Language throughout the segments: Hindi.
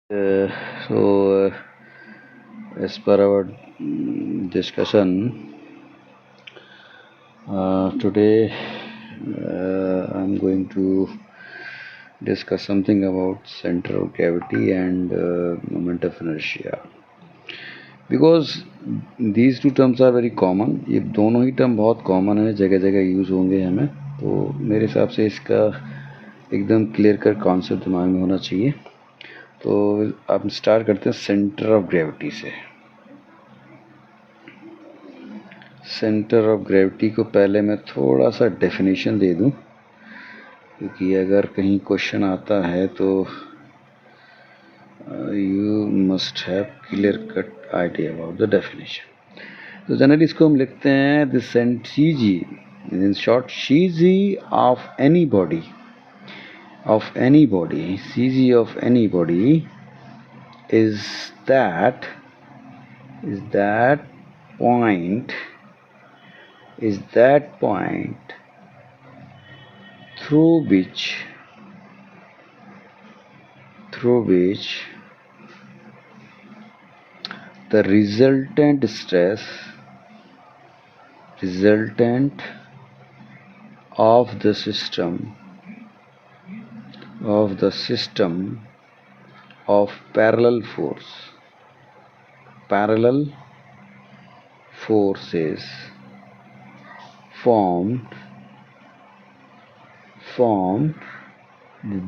As per our discussion today, I'm going to discuss something about center of gravity and moment of inertia, because these two terms are very common. ये दोनों ही टर्म बहुत कॉमन है, जगह जगह यूज़ होंगे हमें, तो मेरे हिसाब से इसका एकदम क्लियर कट कॉन्सेप्ट दिमाग में होना चाहिए। तो आप स्टार्ट करते हैं सेंटर ऑफ ग्रेविटी से। सेंटर ऑफ ग्रेविटी को पहले मैं थोड़ा सा डेफिनेशन दे दूं, क्योंकि अगर कहीं क्वेश्चन आता है तो you must have clear cut idea about the definition. तो जनरली इसको हम लिखते हैं the C G, in short C G of any body, C G of any body is that point through which the resultant stress of the system of parallel forces formed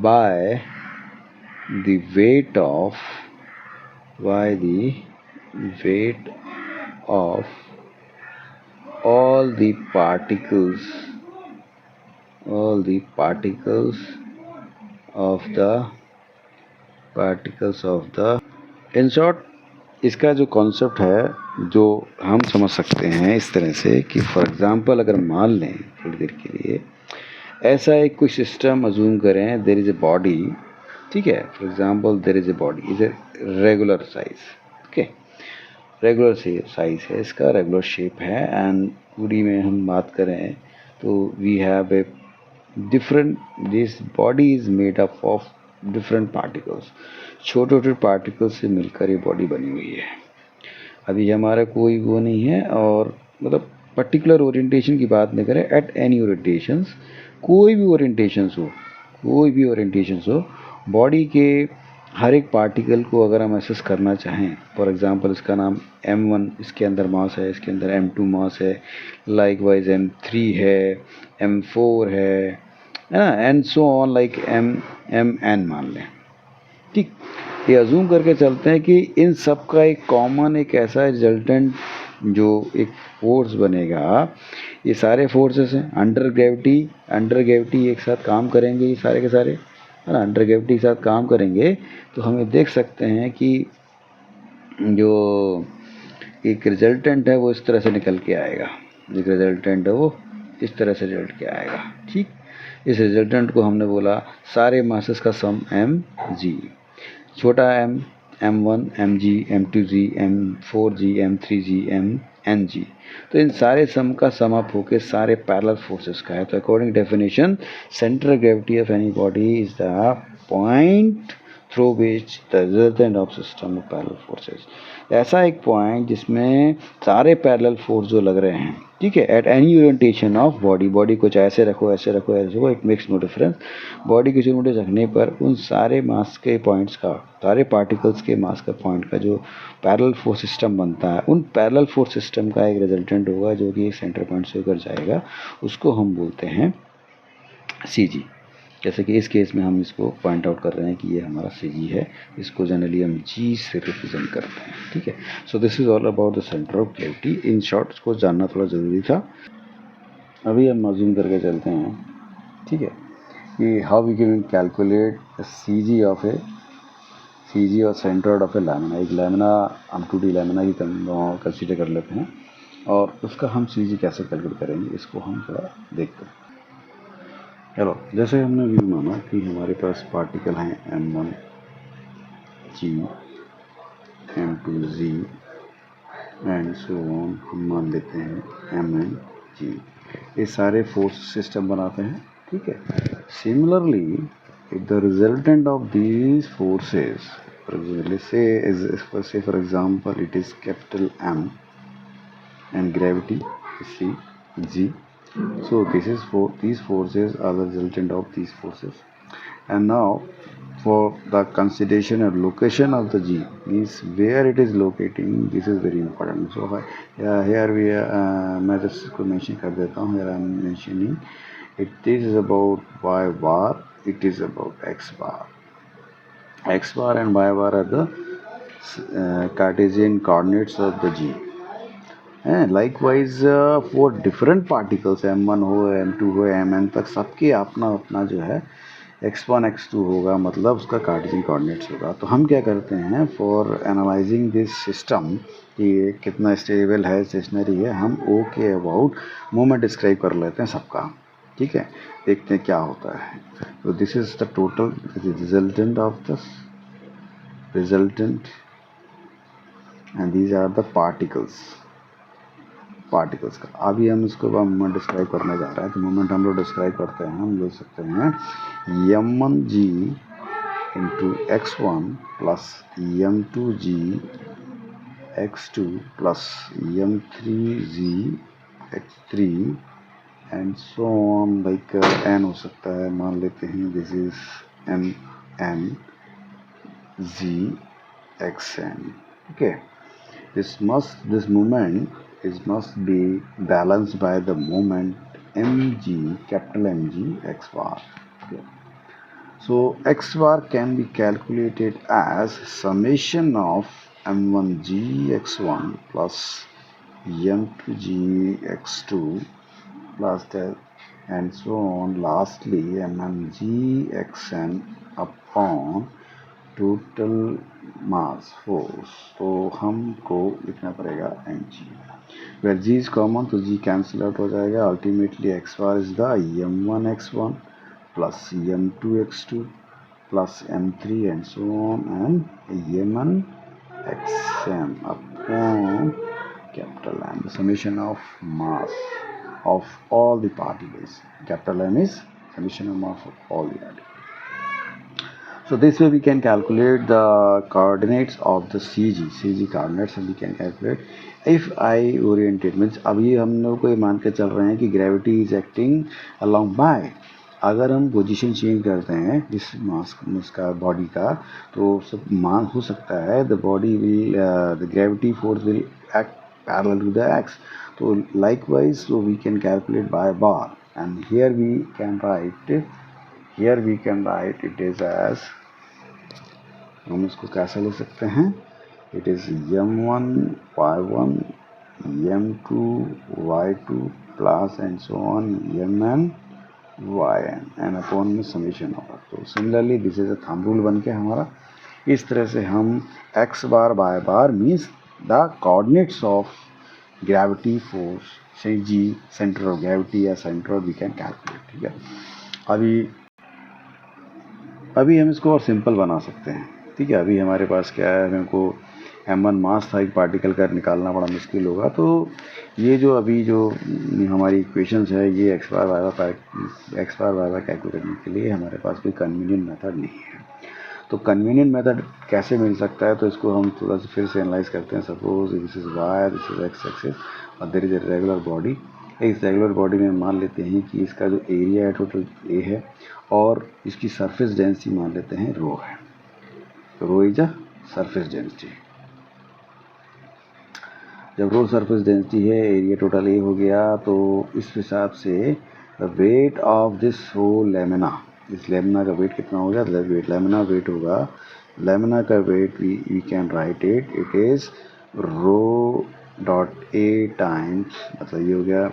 by the weight of all the particles of the in short, इसका जो कॉन्सेप्ट है जो हम समझ सकते हैं इस तरह से कि फॉर एग्जांपल अगर मान लें थोड़ी देर के लिए ऐसा एक कोई सिस्टम अज्यूम करें, देयर इज़ ए बॉडी, ठीक है, for example there is a body is a regular size, okay, regular size है इसका, रेगुलर शेप है, एंड पूरी में हम बात करें तो we have a different, this body is made up of different particles, छोटे छोटे पार्टिकल्स से मिलकर ये बॉडी बनी हुई है। अभी हमारा कोई वो नहीं है, और मतलब पर्टिकुलर ओरिएंटेशन की बात नहीं करें, एट एनी ओरिएंटेशंस, कोई भी ओरिएंटेशंस हो बॉडी के हर एक पार्टिकल को अगर हम एसेस करना चाहें, फॉर एग्जांपल इसका नाम m1, इसके अंदर मास है, इसके अंदर m2 मास है, लाइकवाइज m3 है, m4 है ना, and so on, like mn मान लें, ठीक। ये अज्यूम करके चलते हैं कि इन सब का एक कॉमन एक ऐसा रिजल्टेंट जो एक फोर्स बनेगा, ये सारे फोर्सेस हैं अंडर ग्रेविटी एक साथ काम करेंगे, ये सारे के सारे है ना, अंडर ग्रेविटी के साथ काम करेंगे, तो हमें देख सकते हैं कि जो एक रिजल्टेंट है वो इस तरह से निकल के आएगा, एक रिजल्टेंट है वो इस तरह से रिजल्ट के आएगा, ठीक। इस रिजल्टेंट को हमने बोला सारे मासेस का सम mg, छोटा m m1 mg m2g m4g m3g mng, तो इन सारे सम का सम अप होके सारे पैरेलल फोर्सेस का है। तो according definition central gravity of any body is the point through which the resultant of system of parallel forces, ऐसा एक पॉइंट जिसमें सारे पैरेलल फोर्स जो लग रहे हैं, ठीक है, at any orientation of body को चाहे ऐसे रखो ऐसे रखो, एक मेक्स नो डिफरेंस, बॉडी किसी ओरिएंटेशन रखने पर उन सारे मास के पॉइंट्स का, सारे पार्टिकल्स के मास का पॉइंट का जो पैरेलल फोर्स सिस्टम बनता है, उन पैरेलल फोर्स सिस्टम का एक रिजल्टेंट होगा जो कि एक सेंटर पॉइंट से होकर जाएगा, उसको हम बोलते हैं CG। जैसे कि इस केस में हम इसको पॉइंट आउट कर रहे हैं कि ये हमारा CG है, इसको जनरली हम G से रिप्रेजेंट करते हैं, ठीक है। So this is all about the centre of gravity. In short इसको जानना थोड़ा ज़रूरी था। अभी हम अज्यूम करके चलते हैं, ठीक है, कि how we can calculate CG और सेंटर ऑफ ए लैमिना। एक लैमिना हम 2D लैमिना की कंसीडर कर लेते हैं, और उसका हम CG कैसे कैलकुलेट करेंगे इसको हम थोड़ा देखते हैं। चलो, जैसे हमने भी माना कि हमारे पास पार्टिकल हैं m1g m2g and so on, हम मान लेते हैं mng, ये सारे फोर्स सिस्टम बनाते हैं, ठीक है। Similarly if the resultant of these forces let's say for example it is capital M and gravity is C, G. So these forces are the resultant of these forces. And now for the consideration of location of the G, means where it is locating, this is very important. So here we मैं इसको mention कर देता हूँ. Here I am mentioning it is about y bar, it is about x bar. X bar and y bar are the Cartesian coordinates of the G. Likewise for different particles m1 हो m2 हो mn तक सबके अपना अपना जो है x1 x2 होगा, मतलब उसका कार्टेशियन कोऑर्डिनेट्स होगा. तो हम क्या करते हैं फॉर एनालाइजिंग दिस सिस्टम कि कितना स्टेबल है, स्टेशनरी है, हम ओ के अबाउट मोमेंट डिस्क्राइब कर लेते हैं सबका. ठीक है, देखते हैं क्या होता है. तो this is the total resultant of the resultant and these are the particles का. अभी हम इसको मोमेंट डिस्क्राइब करने जा रहे हैं. तो मोमेंट हम लोग डिस्क्राइब करते हैं, हम ले सकते हैं m1g into x1 plus m2g x2 plus m3g x3 and so on, like n हो सकता है. मान लेते हैं this is mn g xn. Okay, this moment must be balanced by the moment mg, capital MG x bar. Okay. So x bar can be calculated as summation of m1g x1 plus m2g x2 plus that and so on, lastly mmg xn upon total mass force. तो हमको लिखना पड़ेगा mg. Where g is common तो g कैंसिल आउट हो जाएगा. Ultimately x bar is the m1 x1 plus m2 x2 plus m3 and so on and mn xm upon capital M, the summation of mass of all the particles. Capital M is summation of mass of all the particles. So this way we can calculate the coordinates of the CG coordinates and we can calculate if I oriented means अभी हम लोग को ये मान के चल रहे हैं कि gravity is acting along by. अगर हम पोजीशन चेंज करते हैं इस मास का बॉडी का, तो सब मान हो सकता है the body will the gravity force will act parallel to the x. तो likewise so we can calculate by bar and here we can write it is as, हम इसको कैसे ले सकते हैं, it is m1 y1 m2 y2 plus and so on mn yn and upon में समेशन होगा. तो similarly this is a thumb rule बन के हमारा. इस तरह से हम x bar y bar means the coordinates of gravity force से g सेंटर ऑफ ग्रेविटी या सेंटर वी कैन कैलकुलेट. ठीक है, अभी हम इसको और सिंपल बना सकते हैं. ठीक है, अभी हमारे पास क्या है, हमको m1 मास था एक पार्टिकल का, निकालना बड़ा मुश्किल होगा. तो ये जो अभी जो हमारी इक्वेशंस है ये x बार y बार कैलकुलेट करने के लिए हमारे पास कोई कन्वीनियंट मेथड नहीं है. तो कन्वीनियंट मेथड कैसे मिल सकता है, तो इसको हम थोड़ा सा फिर से एनालाइज करते हैं. Suppose this is y, this is x axis और there is a regular body. इस रेगुलर बॉडी में मान लेते हैं कि इसका जो एरिया है टोटल ए है और इसकी सरफेस डेंसिटी मान लेते हैं रो है. Rho is a surface density. जब रो सरफेस डेंसिटी है, एरिया टोटल ए हो गया, तो इस हिसाब से the weight of this whole lamina, इस लेमिना का वेट कितना होगा, लेमिना वेट होगा, लेमिना का weight we can write it is rho dot A times, मतलब ये हो गया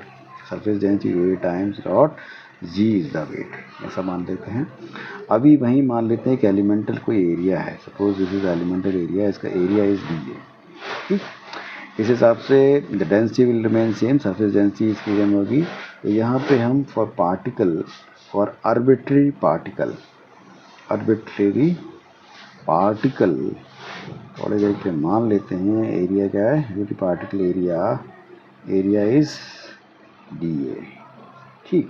surface density A times dot G is the weight, ऐसा मान लेते हैं. अभी वहीं मान लेते हैं कि एलिमेंटल कोई एरिया है. Suppose this is elemental area, इसका एरिया इज डी ए. ठीक, इस हिसाब से the density will remain same, surface density इसकी सेम होगी. तो यहाँ पे हम for particle, for arbitrary particle थोड़े देर के मान लेते हैं एरिया क्या है, जो कि particle area is D A. ठीक,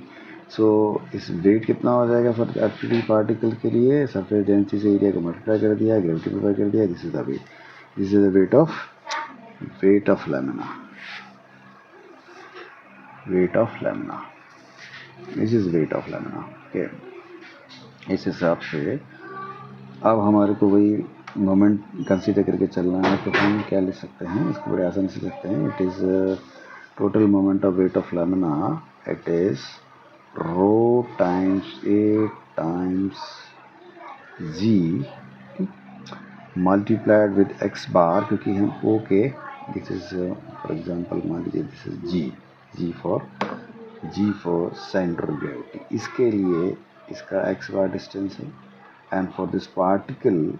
सो इस वेट कितना हो जाएगा फॉर एप्टिट्यूड पार्टिकल के लिए, सरफेस डेंसिटी से एरिया को मल्टीप्लाई कर दिया, ग्रेविटी मल्टीप्लाई कर दिया, this is the weight, this is the weight of lamina, weight of lamina, this is weight of lamina. Okay, इस हिसाब से अब हमारे को वही मोमेंट कंसीडर करके चलना है, तो हम क्या लिख सकते हैं, इसको बड़े आसानी से लिखते हैं। It is total moment of weight of lamina, it is rho times a times g multiplied with x bar, क्योंकि हम ओ के, दिस इज फॉर एग्जांपल मान लीजिए this is G for centre of gravity, इसके लिए इसका एक्स बार डिस्टेंस है, and for this particle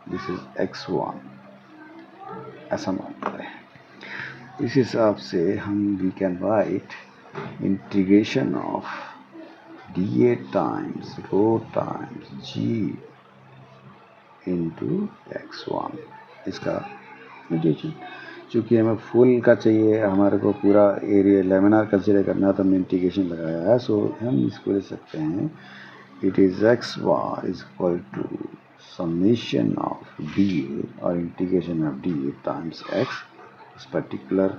this is x1, ऐसा मानते हैं। इस हिसाब से हम we can write integration of dA times rho times g into x1, इसका इंटीग्रेशन। चूँकि हमें फुल का चाहिए, हमारे को पूरा एरिया लेमिनार कंसिडर करना है, तो हमने इंटीग्रेशन लगाया है, सो हम इसको ले सकते हैं, it is x bar is equal to summation of dA और integration of dA times x, इस पर्टिकुलर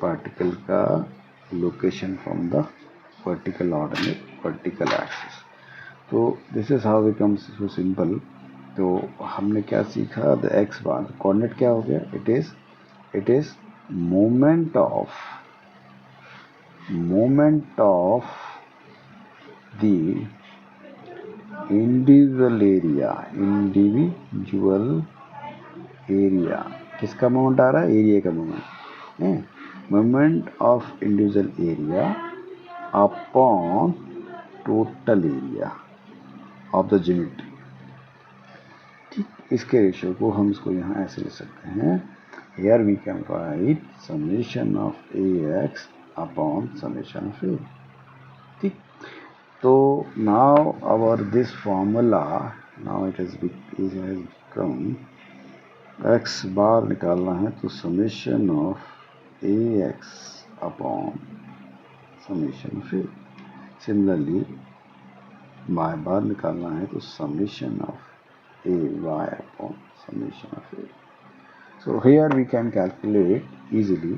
पार्टिकल का location from the vertical ordinate vertical axis. तो this is how it comes so simple. तो हमने क्या सीखा, द x बार कोऑर्डिनेट क्या हो गया, it is moment of the individual area, किसका मोमेंट आ रहा है, एरिया का मोमेंट है, moment of individual area upon total area of the geometry. ठीक, इसके रेशियो को हम इसको यहाँ ऐसे लिख सकते हैं, here we can write summation of ax upon summation of a। ठीक, तो now our this formula, now it has become x बार निकालना है, तो summation of ax upon summation of a। Similarly y बार निकालना है, तो summation of ay upon summation of a। So here we can calculate easily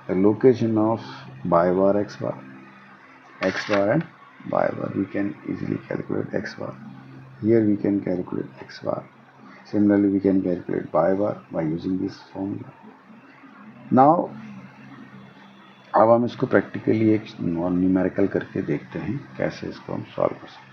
the location of y bar, x bar and y bar. We can easily calculate x bar. Here we can calculate x bar. Similarly, we can calculate y bar by using this formula. Now, अब हम इसको प्रैक्टिकली एक नॉन न्यूमेरिकल करके देखते हैं कैसे इसको हम सॉल्व कर सकते हैं।